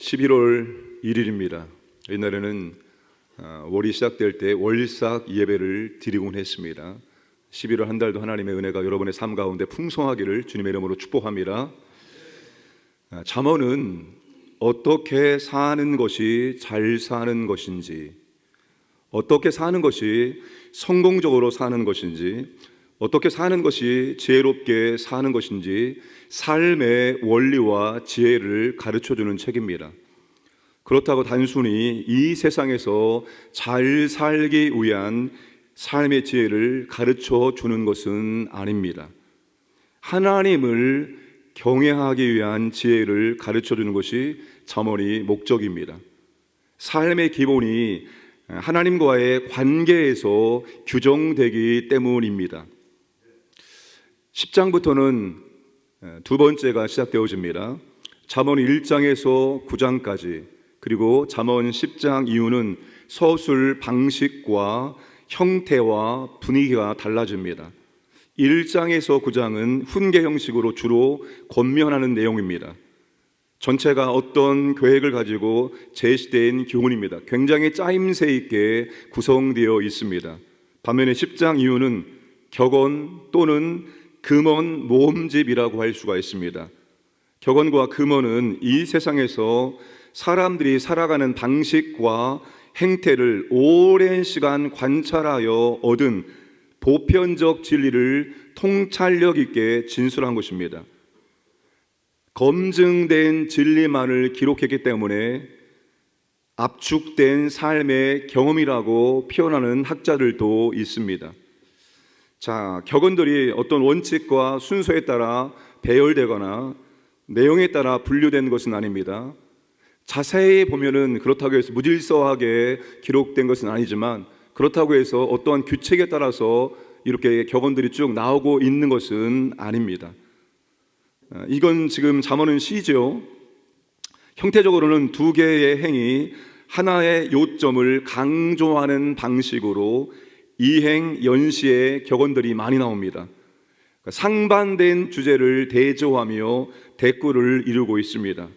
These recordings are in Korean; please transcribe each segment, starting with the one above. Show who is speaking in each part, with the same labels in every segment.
Speaker 1: 11월 1일입니다. 옛날에는 월이 시작될 때 월삭 예배를 드리곤 했습니다. 11월 한 달도 하나님의 은혜가 여러분의 삶 가운데 풍성하기를 주님의 이름으로 축복합니다. 잠언은 어떻게 사는 것이 잘 사는 것인지, 어떻게 사는 것이 성공적으로 사는 것인지, 어떻게 사는 것이 지혜롭게 사는 것인지 삶의 원리와 지혜를 가르쳐주는 책입니다. 그렇다고 단순히 이 세상에서 잘 살기 위한 삶의 지혜를 가르쳐주는 것은 아닙니다. 하나님을 경외하기 위한 지혜를 가르쳐주는 것이 잠언의 목적입니다. 삶의 기본이 하나님과의 관계에서 규정되기 때문입니다. 10장부터는 두 번째가 시작되어집니다. 잠언 1장에서 9장까지, 그리고 잠언 10장 이후는 서술 방식과 형태와 분위기가 달라집니다. 1장에서 9장은 훈계 형식으로 주로 권면하는 내용입니다. 전체가 어떤 계획을 가지고 제시된 교훈입니다. 굉장히 짜임새 있게 구성되어 있습니다. 반면에 10장 이후는 격언 또는 금언 모음집이라고 할 수가 있습니다. 격언과 금언은 이 세상에서 사람들이 살아가는 방식과 행태를 오랜 시간 관찰하여 얻은 보편적 진리를 통찰력 있게 진술한 것입니다. 검증된 진리만을 기록했기 때문에 압축된 삶의 경험이라고 표현하는 학자들도 있습니다. 격언들이 어떤 원칙과 순서에 따라 배열되거나 내용에 따라 분류된 것은 아닙니다. 자세히 보면은 그렇다고 해서 무질서하게 기록된 것은 아니지만, 그렇다고 해서 어떠한 규칙에 따라서 이렇게 격언들이 쭉 나오고 있는 것은 아닙니다. 이건 지금 잠언은 시죠. 형태적으로는 두 개의 행위, 하나의 요점을 강조하는 방식으로 이행 연시의 격언들이 많이 나옵니다. 상반된 주제를 대조하며 대꾸를 이루고 있습니다.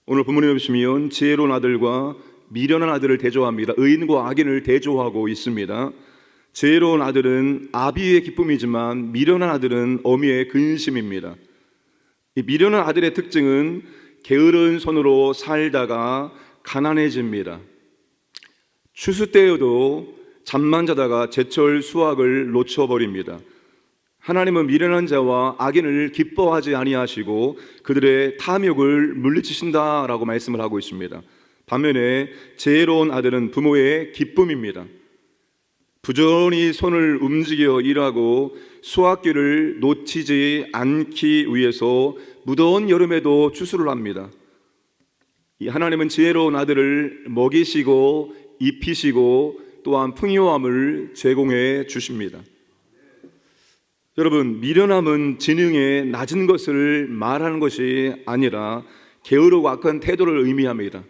Speaker 1: 오늘 본문에 보시면 지혜로운 아들과 미련한 아들을 대조합니다. 의인과 악인을 대조하고 있습니다. 지혜로운 아들은 아비의 기쁨이지만 미련한 아들은 어미의 근심입니다. 이 미련한 아들의 특징은 게으른 손으로 살다가 가난해집니다. 추수 때에도 잠만 자다가 제철 수확을 놓쳐버립니다. 하나님은 미련한 자와 악인을 기뻐하지 아니하시고 그들의 탐욕을 물리치신다라고 말씀을 하고 있습니다. 반면에 지혜로운 아들은 부모의 기쁨입니다. 부지런히 손을 움직여 일하고 수확기를 놓치지 않기 위해서 무더운 여름에도 추수를 합니다. 하나님은 지혜로운 아들을 먹이시고 입히시고 또한 풍요함을 제공해 주십니다. 여러분, 미련함은 지능의 낮은 것을 말하는 것이 아니라 게으르고 악한 태도를 의미합니다.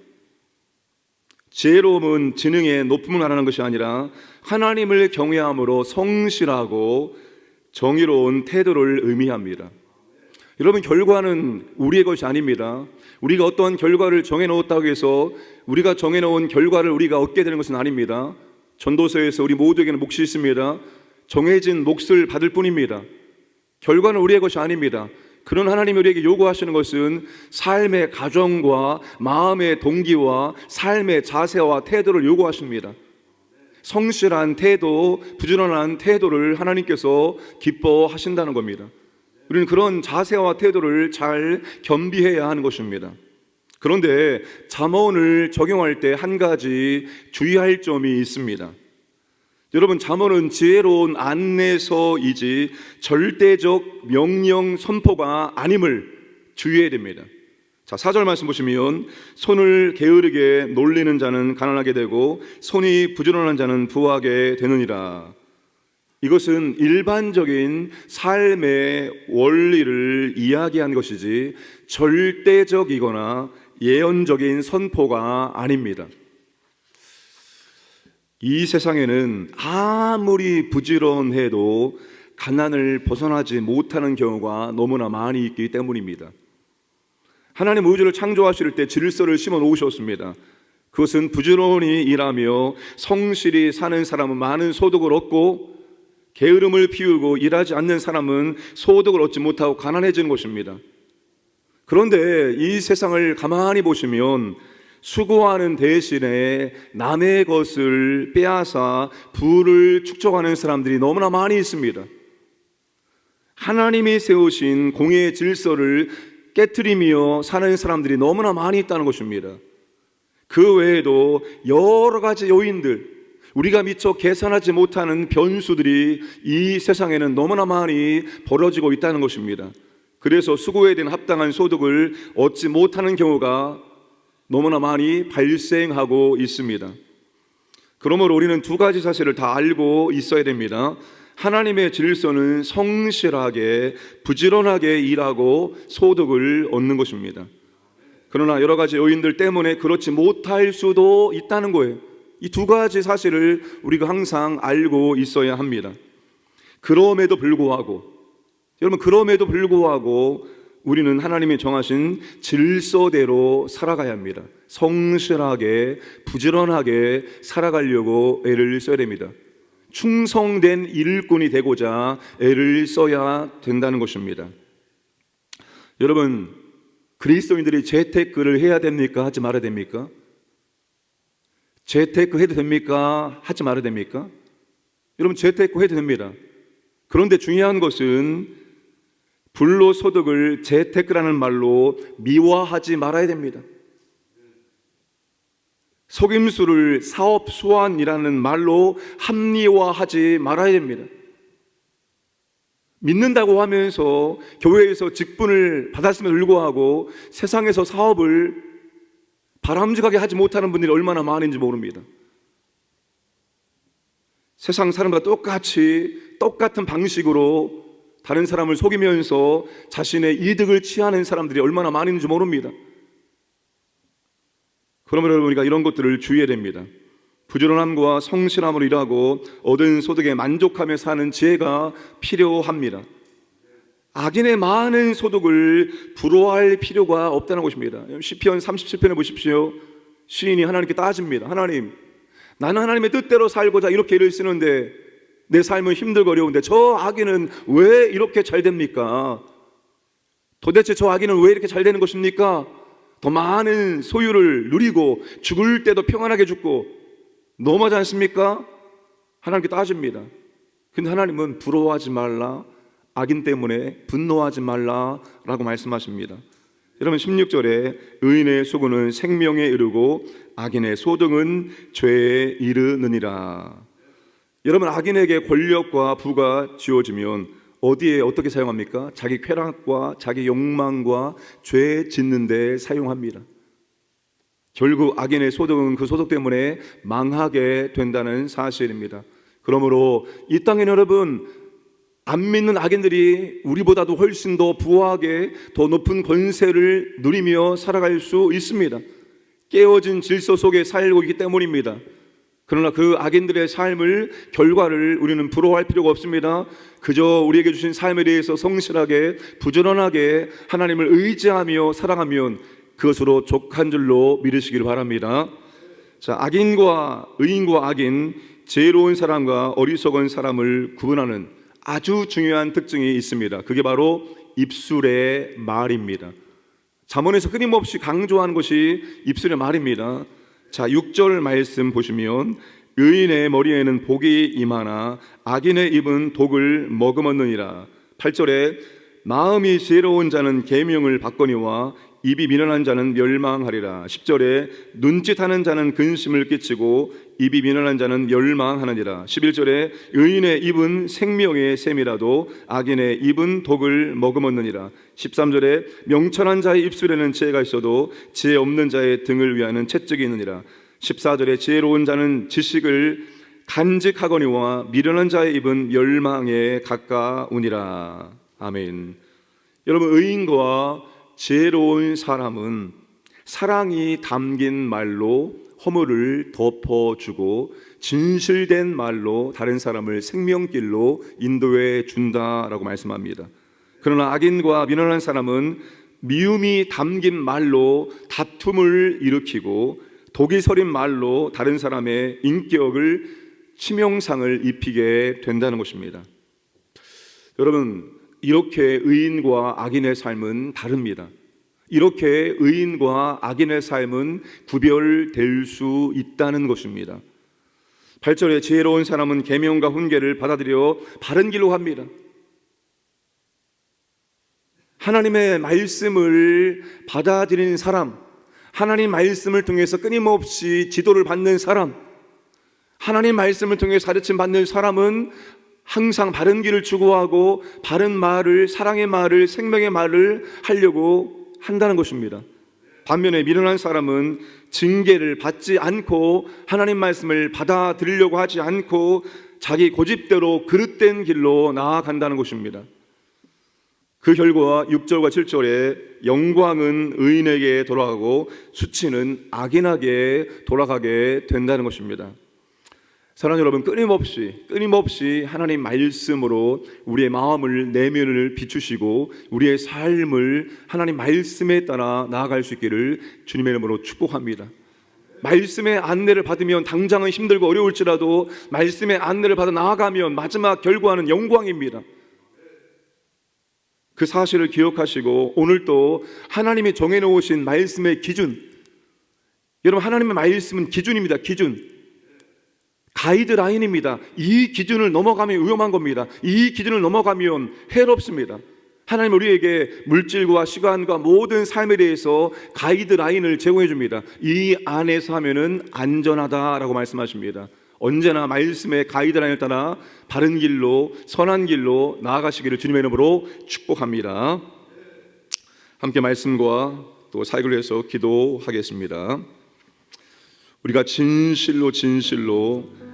Speaker 1: 지혜로움은 지능의 높음을 말하는 것이 아니라 하나님을 경외함으로 성실하고 정의로운 태도를 의미합니다. 여러분, 결과는 우리의 것이 아닙니다. 우리가 어떠한 결과를 정해놓았다고 해서 우리가 정해놓은 결과를 우리가 얻게 되는 것은 아닙니다. 전도서에서 우리 모두에게는 몫이 있습니다. 정해진 몫을 받을 뿐입니다. 결과는 우리의 것이 아닙니다. 그런 하나님이 우리에게 요구하시는 것은 삶의 가정과 마음의 동기와 삶의 자세와 태도를 요구하십니다. 성실한 태도, 부지런한 태도를 하나님께서 기뻐하신다는 겁니다. 우리는 그런 자세와 태도를 잘 겸비해야 하는 것입니다. 그런데 잠언을 적용할 때 한 가지 주의할 점이 있습니다. 여러분, 잠언은 지혜로운 안내서이지 절대적 명령 선포가 아님을 주의해야 됩니다. 4절 말씀 보시면 손을 게으르게 놀리는 자는 가난하게 되고 손이 부지런한 자는 부하게 되느니라. 이것은 일반적인 삶의 원리를 이야기한 것이지 절대적이거나 예언적인 선포가 아닙니다. 이 세상에는 아무리 부지런해도 가난을 벗어나지 못하는 경우가 너무나 많이 있기 때문입니다. 하나님 우주를 창조하실 때 질서를 심어 놓으셨습니다. 그것은 부지런히 일하며 성실히 사는 사람은 많은 소득을 얻고, 게으름을 피우고 일하지 않는 사람은 소득을 얻지 못하고 가난해지는 것입니다. 그런데 이 세상을 가만히 보시면 수고하는 대신에 남의 것을 빼앗아 부를 축적하는 사람들이 너무나 많이 있습니다. 하나님이 세우신 공의의 질서를 깨트리며 사는 사람들이 너무나 많이 있다는 것입니다. 그 외에도 여러 가지 요인들, 우리가 미처 계산하지 못하는 변수들이 이 세상에는 너무나 많이 벌어지고 있다는 것입니다. 그래서 수고에 대한 합당한 소득을 얻지 못하는 경우가 너무나 많이 발생하고 있습니다. 그러므로 우리는 두 가지 사실을 다 알고 있어야 됩니다. 하나님의 질서는 성실하게 부지런하게 일하고 소득을 얻는 것입니다. 그러나 여러 가지 요인들 때문에 그렇지 못할 수도 있다는 거예요. 이 두 가지 사실을 우리가 항상 알고 있어야 합니다. 그럼에도 불구하고 우리는 하나님이 정하신 질서대로 살아가야 합니다. 성실하게 부지런하게 살아가려고 애를 써야 됩니다. 충성된 일꾼이 되고자 애를 써야 된다는 것입니다. 여러분, 그리스도인들이 재테크를 해야 됩니까? 하지 말아야 됩니까? 재테크 해도 됩니까? 하지 말아야 됩니까? 여러분, 재테크 해도 됩니다. 그런데 중요한 것은 불로소득을 재테크라는 말로 미화하지 말아야 됩니다. 속임수를 사업수완이라는 말로 합리화하지 말아야 됩니다. 믿는다고 하면서 교회에서 직분을 받았음에도 불구하고 세상에서 사업을 바람직하게 하지 못하는 분들이 얼마나 많은지 모릅니다. 세상 사람과 똑같은 방식으로 다른 사람을 속이면서 자신의 이득을 취하는 사람들이 얼마나 많은지 모릅니다. 그러므로 우리가 이런 것들을 주의해야 됩니다. 부지런함과 성실함으로 일하고 얻은 소득에 만족하며 사는 지혜가 필요합니다. 악인의 많은 소득을 부러워할 필요가 없다는 것입니다. 시편 37편에 보십시오. 시인이 하나님께 따집니다. 하나님, 나는 하나님의 뜻대로 살고자 이렇게 일을 쓰는데 내 삶은 힘들거려운데 저 악인은 왜 이렇게 잘 됩니까? 도대체 저 악인은 왜 이렇게 잘 되는 것입니까? 더 많은 소유를 누리고 죽을 때도 평안하게 죽고 너무하지 않습니까? 하나님께 따집니다. 근데 하나님은 부러워하지 말라, 악인 때문에 분노하지 말라라고 말씀하십니다. 여러분, 16절에 의인의 수고는 생명에 이르고 악인의 소득은 죄에 이르느니라. 여러분, 악인에게 권력과 부가 쥐어지면 어디에 어떻게 사용합니까? 자기 쾌락과 자기 욕망과 죄 짓는 데 사용합니다. 결국 악인의 소득은 그 소득 때문에 망하게 된다는 사실입니다. 그러므로 이 땅에는 여러분, 안 믿는 악인들이 우리보다도 훨씬 더 부하게 더 높은 권세를 누리며 살아갈 수 있습니다. 깨어진 질서 속에 살고 있기 때문입니다. 그러나 그 악인들의 삶을, 결과를 우리는 부러워할 필요가 없습니다. 그저 우리에게 주신 삶에 대해서 성실하게 부지런하게 하나님을 의지하며 살아가면 그것으로 족한 줄로 믿으시길 바랍니다. 자, 의인과 악인, 지혜로운 사람과 어리석은 사람을 구분하는 아주 중요한 특징이 있습니다. 그게 바로 입술의 말입니다. 잠언에서 끊임없이 강조하는 것이 입술의 말입니다. 자, 6절 말씀 보시면 의인의 머리에는 복이 임하나 악인의 입은 독을 머금었느니라. 8절에 마음이 지혜로운 자는 계명을 받거니와 입이 미련한 자는 멸망하리라. 10절에 눈짓하는 자는 근심을 끼치고 입이 미련한 자는 멸망하느니라. 11절에 의인의 입은 생명의 샘이라도 악인의 입은 독을 머금었느니라. 13절에 명철한 자의 입술에는 지혜가 있어도 지혜 없는 자의 등을 위하는 채찍이 있느니라. 14절에 지혜로운 자는 지식을 간직하거니와 미련한 자의 입은 멸망에 가까우니라. 아멘. 여러분, 의인과 지혜로운 사람은 사랑이 담긴 말로 허물을 덮어주고 진실된 말로 다른 사람을 생명길로 인도해 준다라고 말씀합니다. 그러나 악인과 미련한 사람은 미움이 담긴 말로 다툼을 일으키고 독이 서린 말로 다른 사람의 인격을 치명상을 입히게 된다는 것입니다. 여러분, 이렇게 의인과 악인의 삶은 다릅니다. 이렇게 의인과 악인의 삶은 구별될 수 있다는 것입니다. 8절에 지혜로운 사람은 계명과 훈계를 받아들여 바른 길로 갑니다. 하나님의 말씀을 받아들이는 사람, 하나님 말씀을 통해서 끊임없이 지도를 받는 사람, 하나님 말씀을 통해 가르침 받는 사람은 항상 바른 길을 추구하고 바른 말을, 사랑의 말을, 생명의 말을 하려고 한다는 것입니다. 반면에 미련한 사람은 징계를 받지 않고 하나님 말씀을 받아들이려고 하지 않고 자기 고집대로 그릇된 길로 나아간다는 것입니다. 그 결과 6절과 7절에 영광은 의인에게 돌아가고 수치는 악인에게 돌아가게 된다는 것입니다. 사랑하는 여러분, 끊임없이 하나님 말씀으로 우리의 마음을, 내면을 비추시고 우리의 삶을 하나님 말씀에 따라 나아갈 수 있기를 주님의 이름으로 축복합니다. 말씀의 안내를 받으면 당장은 힘들고 어려울지라도 말씀의 안내를 받아 나아가면 마지막 결과는 영광입니다. 그 사실을 기억하시고 오늘도 하나님이 정해놓으신 말씀의 기준, 여러분, 하나님의 말씀은 기준입니다. 기준, 가이드라인입니다. 이 기준을 넘어가면 위험한 겁니다. 이 기준을 넘어가면 해롭습니다. 하나님 우리에게 물질과 시간과 모든 삶에 대해서 가이드라인을 제공해 줍니다. 이 안에서 하면은 안전하다라고 말씀하십니다. 언제나 말씀의 가이드라인을 따라 바른 길로, 선한 길로 나아가시기를 주님의 이름으로 축복합니다. 함께 말씀과 또 사역을 위해서 기도하겠습니다. 우리가 진실로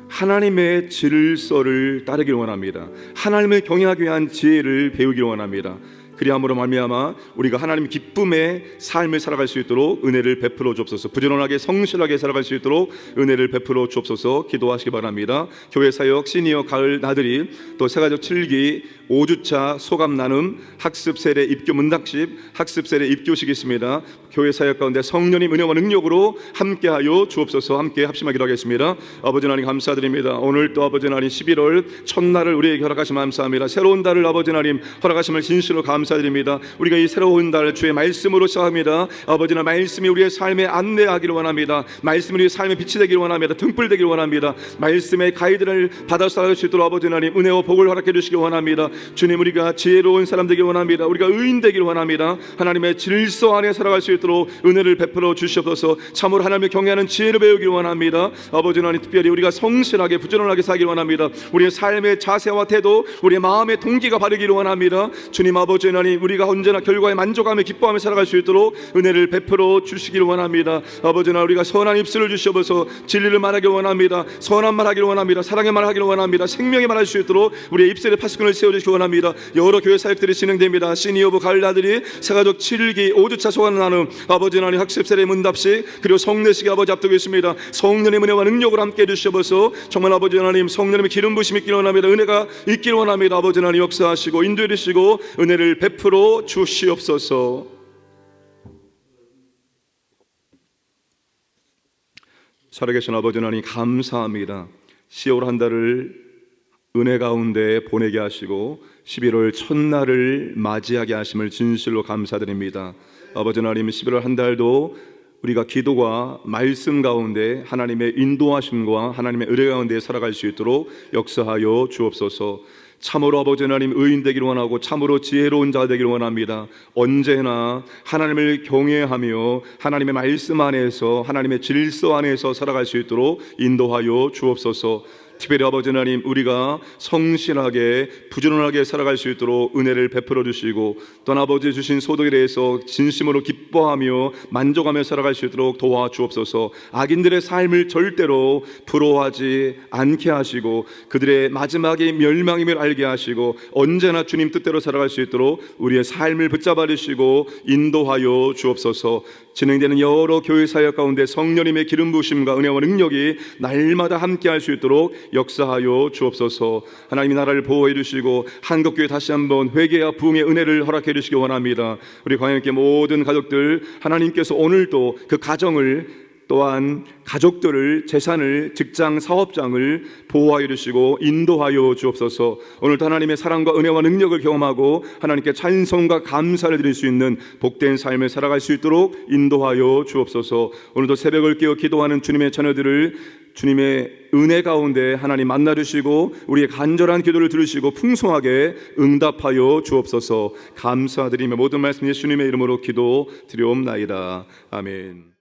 Speaker 1: 하나님의 질서를 따르기를 원합니다. 하나님을 경외하기 위한 지혜를 배우기를 원합니다. 그리함으로 말미암아 우리가 하나님 기쁨의 삶을 살아갈 수 있도록 은혜를 베풀어 주옵소서. 부지런하게 성실하게 살아갈 수 있도록 은혜를 베풀어 주옵소서. 기도하시기 바랍니다. 교회 사역, 시니어 가을 나들이, 또 새가족 7기 5주차 소감 나눔, 학습 세례 입교 문답식, 학습 세례 입교식이 있습니다. 교회 사역 가운데 성령님 은혜와 능력으로 함께하여 주옵소서. 함께 합심하기로 하겠습니다. 아버지 하나님 감사드립니다. 오늘 또 아버지 하나님 11월 첫날을 우리에게 허락하시면 감사합니다. 새로운 달을 아버지 하나님 허락하심을 진실로 감사드립니다. 우리가 이 새로운 달 주의 말씀으로 시작합니다. 아버지 하나님 말씀이 우리의 삶에 안내하기를 원합니다. 말씀이 우리의 삶에 빛이 되기를 원합니다. 등불되기를 원합니다. 말씀의 가이드를 받아 살아갈 수 있도록 아버지 하나님 은혜와 복을 허락해 주시기 원합니다. 주님, 우리가 지혜로운 사람 되기를 원합니다. 우리가 의인 되기를 원합니다. 하나님의 질서 안에 살아갈 수 있도록 은혜를 베풀어 주시옵소서. 참으로 하나님을 경외하는 지혜를 배우기를 원합니다. 아버지 하나님, 특별히 우리가 성실하게 부지런하게 살기를 원합니다. 우리의 삶의 자세와 태도, 우리의 마음의 동기가 바르기를 원합니다. 주님 아버지 하나님, 우리가 언제나 결과에 만족하며 기뻐하며 살아갈 수 있도록 은혜를 베풀어 주시기를 원합니다. 아버지 하나님, 우리가 선한 입술을 주시옵소서. 진리를 말하기를 원합니다. 선한 말하기를 원합니다. 사랑의 말하기를 원합니다. 생명의 말할 수 있도록 우리의 입술에 파수꾼을 세워주시기 원합니다. 여러 교회 사역들이 진행됩니다. 시니어부 가을 나들이, 새가족 7기 5주차 소감 나눔, 아버지 하나님 학습 세례 문답식, 그리고 성례식이 아버지 앞두고 있습니다. 성령의 은혜와 능력으로 함께 해주시옵소서. 정말 아버지 하나님 성령님의 기름 부심이 있기를 원합니다. 은혜가 있기를 원합니다. 아버지 하나님 역사하시고 인도해 주시고 은혜를 베풀어 주시옵소서. 살아계신 아버지 하나님 감사합니다. 10월 한 달을 은혜 가운데 보내게 하시고 11월 첫날을 맞이하게 하심을 진실로 감사드립니다. 아버지 하나님, 11월 한 달도 우리가 기도와 말씀 가운데 하나님의 인도하심과 하나님의 의뢰 가운데 살아갈 수 있도록 역사하여 주옵소서. 참으로 아버지 하나님 의인 되기를 원하고 참으로 지혜로운 자 되기를 원합니다. 언제나 하나님을 경외하며 하나님의 말씀 안에서, 하나님의 질서 안에서 살아갈 수 있도록 인도하여 주옵소서. 특별히 아버지 하나님, 우리가 성실하게 부지런하게 살아갈 수 있도록 은혜를 베풀어 주시고, 또 아버지 주신 소득에 대해서 진심으로 기뻐하며 만족하며 살아갈 수 있도록 도와주옵소서. 악인들의 삶을 절대로 부러워하지 않게 하시고 그들의 마지막이 멸망임을 알게 하시고 언제나 주님 뜻대로 살아갈 수 있도록 우리의 삶을 붙잡아 주시고 인도하여 주옵소서. 진행되는 여러 교회 사역 가운데 성령님의 기름 부으심과 은혜와 능력이 날마다 함께할 수 있도록 역사하여 주옵소서. 하나님이 나라를 보호해 주시고 한국교회 다시 한번 회개와 부흥의 은혜를 허락해 주시기 원합니다. 우리 광야교회 모든 가족들, 하나님께서 오늘도 그 가정을, 또한 가족들을, 재산을, 직장, 사업장을 보호하여 주시고 인도하여 주옵소서. 오늘도 하나님의 사랑과 은혜와 능력을 경험하고 하나님께 찬송과 감사를 드릴 수 있는 복된 삶을 살아갈 수 있도록 인도하여 주옵소서. 오늘도 새벽을 깨어 기도하는 주님의 자녀들을 주님의 은혜 가운데 하나님 만나 주시고 우리의 간절한 기도를 들으시고 풍성하게 응답하여 주옵소서. 감사드리며 모든 말씀 예수님의 이름으로 기도 드리옵나이다. 아멘.